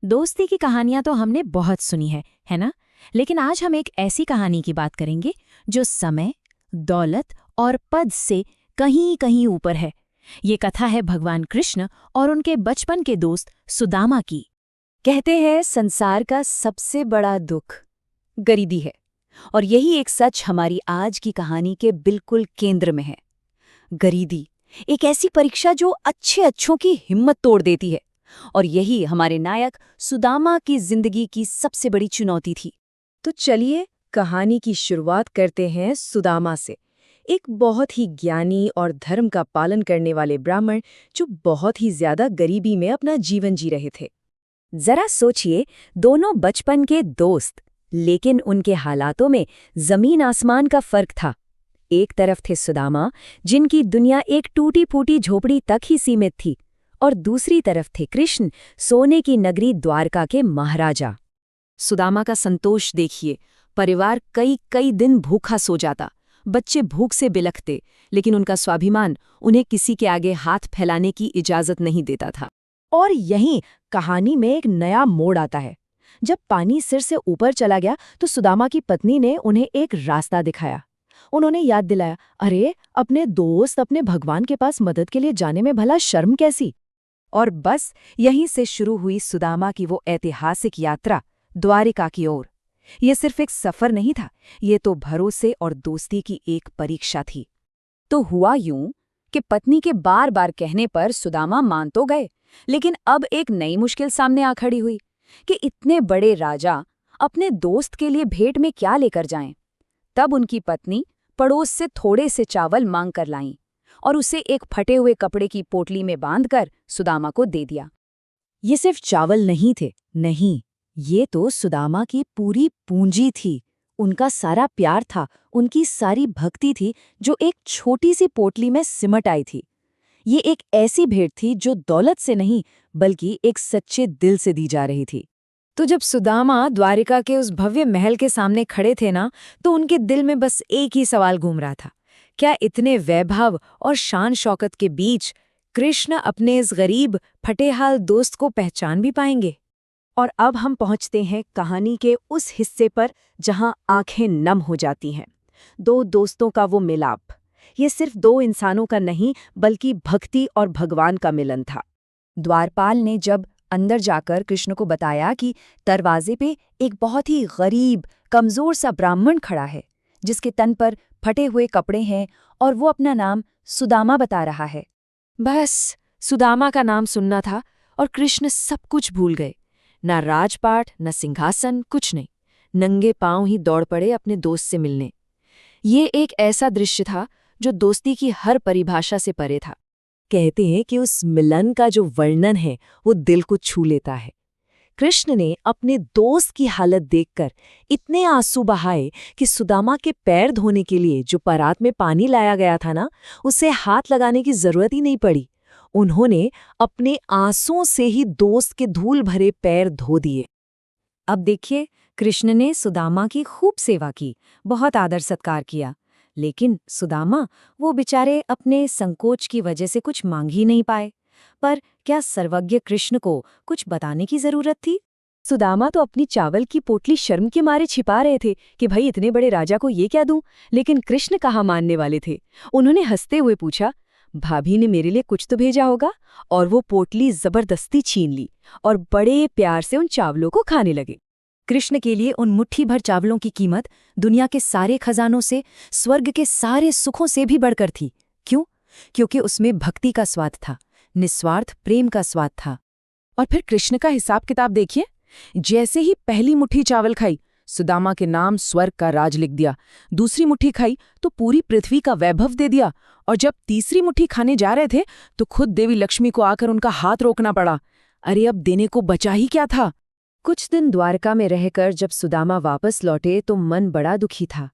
दोस्ती की कहानियां तो हमने बहुत सुनी है ना? लेकिन आज हम एक ऐसी कहानी की बात करेंगे जो समय, दौलत और पद से कहीं कहीं ऊपर है। ये कथा है भगवान कृष्ण और उनके बचपन के दोस्त सुदामा की। कहते हैं संसार का सबसे बड़ा दुख गरीबी है, और यही एक सच हमारी आज की कहानी के बिल्कुल केंद्र में है। गरीबी एक ऐसी परीक्षा जो अच्छों की हिम्मत तोड़ देती है, और यही हमारे नायक सुदामा की जिंदगी की सबसे बड़ी चुनौती थी। तो चलिए कहानी की शुरुआत करते हैं सुदामा से, एक बहुत ही ज्ञानी और धर्म का पालन करने वाले ब्राह्मण जो बहुत ही ज्यादा गरीबी में अपना जीवन जी रहे थे। जरा सोचिए, दोनों बचपन के दोस्त, लेकिन उनके हालातों में जमीन आसमान का फर्क था। एक तरफ थे सुदामा, जिनकी दुनिया एक टूटी फूटी झोपड़ी तक ही सीमित थी, और दूसरी तरफ थे कृष्ण, सोने की नगरी द्वारका के महाराजा। सुदामा का संतोष देखिए, परिवार कई दिन भूखा सो जाता, बच्चे भूख से बिलखते, लेकिन उनका स्वाभिमान उन्हें किसी के आगे हाथ फैलाने की इजाजत नहीं देता था। और यहीं कहानी में एक नया मोड़ आता है। जब पानी सिर से ऊपर चला गया तो सुदामा की पत्नी ने उन्हें एक रास्ता दिखाया। उन्होंने याद दिलाया, अरे अपने दोस्त, अपने भगवान के पास मदद के लिए जाने में भला शर्म कैसी। और बस यहीं से शुरू हुई सुदामा की वो ऐतिहासिक यात्रा द्वारिका की ओर। ये सिर्फ एक सफर नहीं था, ये तो भरोसे और दोस्ती की एक परीक्षा थी। तो हुआ यूं कि पत्नी के बार बार कहने पर सुदामा मान तो गए, लेकिन अब एक नई मुश्किल सामने आ खड़ी हुई कि इतने बड़े राजा अपने दोस्त के लिए भेंट में क्या लेकर जाएं। तब उनकी पत्नी पड़ोस से थोड़े से चावल मांग कर लाईं और उसे एक फटे हुए कपड़े की पोटली में बांधकर सुदामा को दे दिया। ये सिर्फ चावल नहीं थे, नहीं, ये तो सुदामा की पूरी पूंजी थी। उनका सारा प्यार था, उनकी सारी भक्ति थी, जो एक छोटी सी पोटली में सिमट आई थी। ये एक ऐसी भेंट थी जो दौलत से नहीं, बल्कि एक सच्चे दिल से दी जा रही थी। तो जब सुदामा द्वारिका के उस भव्य महल के सामने खड़े थे ना, तो उनके दिल में बस एक ही सवाल घूम रहा था, क्या इतने वैभव और शान शौकत के बीच कृष्ण अपने इस गरीब फटेहाल दोस्त को पहचान भी पाएंगे? और अब हम पहुंचते हैं कहानी के उस हिस्से पर जहां आंखें नम हो जाती हैं। दो दोस्तों का वो मिलाप, ये सिर्फ दो इंसानों का नहीं, बल्कि भक्ति और भगवान का मिलन था। द्वारपाल ने जब अंदर जाकर कृष्ण को बताया कि दरवाजे पे एक बहुत ही गरीब, कमजोर सा ब्राह्मण खड़ा है, जिसके तन पर फटे हुए कपड़े हैं और वो अपना नाम सुदामा बता रहा है। बस सुदामा का नाम सुनना था और कृष्ण सब कुछ भूल गए। ना राजपाट, न सिंहासन, कुछ नहीं, नंगे पांव ही दौड़ पड़े अपने दोस्त से मिलने। ये एक ऐसा दृश्य था जो दोस्ती की हर परिभाषा से परे था। कहते हैं कि उस मिलन का जो वर्णन है वो दिल को छू लेता है। कृष्ण ने अपने दोस्त की हालत देखकर इतने आंसू बहाए कि सुदामा के पैर धोने के लिए जो परात में पानी लाया गया था ना, उसे हाथ लगाने की जरूरत ही नहीं पड़ी। उन्होंने अपने आंसुओं से ही दोस्त के धूल भरे पैर धो दिए। अब देखिए, कृष्ण ने सुदामा की खूब सेवा की, बहुत आदर सत्कार किया, लेकिन सुदामा, वो बेचारे अपने संकोच की वजह से कुछ मांग ही नहीं पाए। पर क्या सर्वज्ञ कृष्ण को कुछ बताने की जरूरत थी? सुदामा तो अपनी चावल की पोटली शर्म के मारे छिपा रहे थे कि भाई इतने बड़े राजा को ये क्या दूं, लेकिन कृष्ण कहाँ मानने वाले थे। उन्होंने हंसते हुए पूछा, भाभी ने मेरे लिए कुछ तो भेजा होगा, और वो पोटली जबरदस्ती छीन ली और बड़े प्यार से उन चावलों को खाने लगे। कृष्ण के लिए उन मुट्ठी भर चावलों की कीमत दुनिया के सारे खजानों से, स्वर्ग के सारे सुखों से भी बढ़कर थी। क्यों? क्योंकि उसमें भक्ति का स्वाद था, निस्वार्थ प्रेम का स्वाद था। और फिर कृष्ण का हिसाब किताब देखिए, जैसे ही पहली मुट्ठी चावल खाई, सुदामा के नाम स्वर्ग का राज लिख दिया। दूसरी मुट्ठी खाई तो पूरी पृथ्वी का वैभव दे दिया, और जब तीसरी मुट्ठी खाने जा रहे थे तो खुद देवी लक्ष्मी को आकर उनका हाथ रोकना पड़ा। अरे अब देने को बचा ही क्या था। कुछ दिन द्वारका में रहकर जब सुदामा वापस लौटे तो मन बड़ा दुखी था।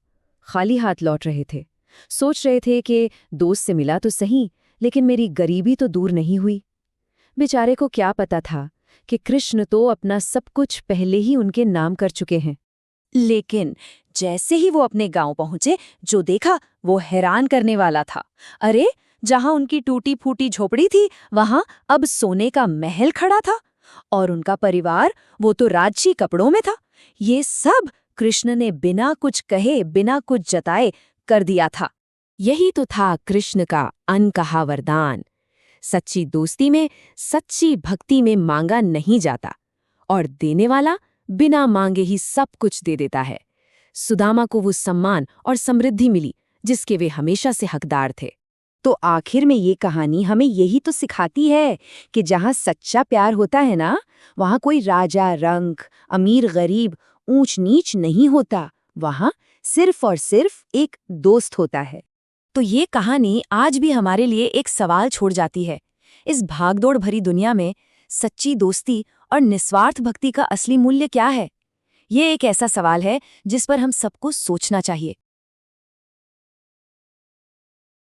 खाली हाथ लौट रहे थे, सोच रहे थे कि दोस्त से मिला तो सही, लेकिन मेरी गरीबी तो दूर नहीं हुई। बेचारे को क्या पता था कि कृष्ण तो अपना सब कुछ पहले ही उनके नाम कर चुके हैं। लेकिन जैसे ही वो अपने गांव पहुंचे, जो देखा वो हैरान करने वाला था। अरे, जहां उनकी टूटी फूटी झोपड़ी थी, वहां अब सोने का महल खड़ा था, और उनका परिवार, वो तो राजसी कपड़ों में था। ये सब कृष्ण ने बिना कुछ कहे, बिना कुछ जताए कर दिया था। यही तो था कृष्ण का अनकहा वरदान। सच्ची दोस्ती में, सच्ची भक्ति में मांगा नहीं जाता, और देने वाला बिना मांगे ही सब कुछ दे देता है। सुदामा को वो सम्मान और समृद्धि मिली जिसके वे हमेशा से हकदार थे। तो आखिर में ये कहानी हमें यही तो सिखाती है कि जहाँ सच्चा प्यार होता है ना, वहाँ कोई राजा रंक, अमीर गरीब, ऊंच नीच नहीं होता। वहाँ सिर्फ और सिर्फ एक दोस्त होता है। तो ये कहानी आज भी हमारे लिए एक सवाल छोड़ जाती है। इस भागदौड़ भरी दुनिया में सच्ची दोस्ती और निस्वार्थ भक्ति का असली मूल्य क्या है? ये एक ऐसा सवाल है जिस पर हम सबको सोचना चाहिए।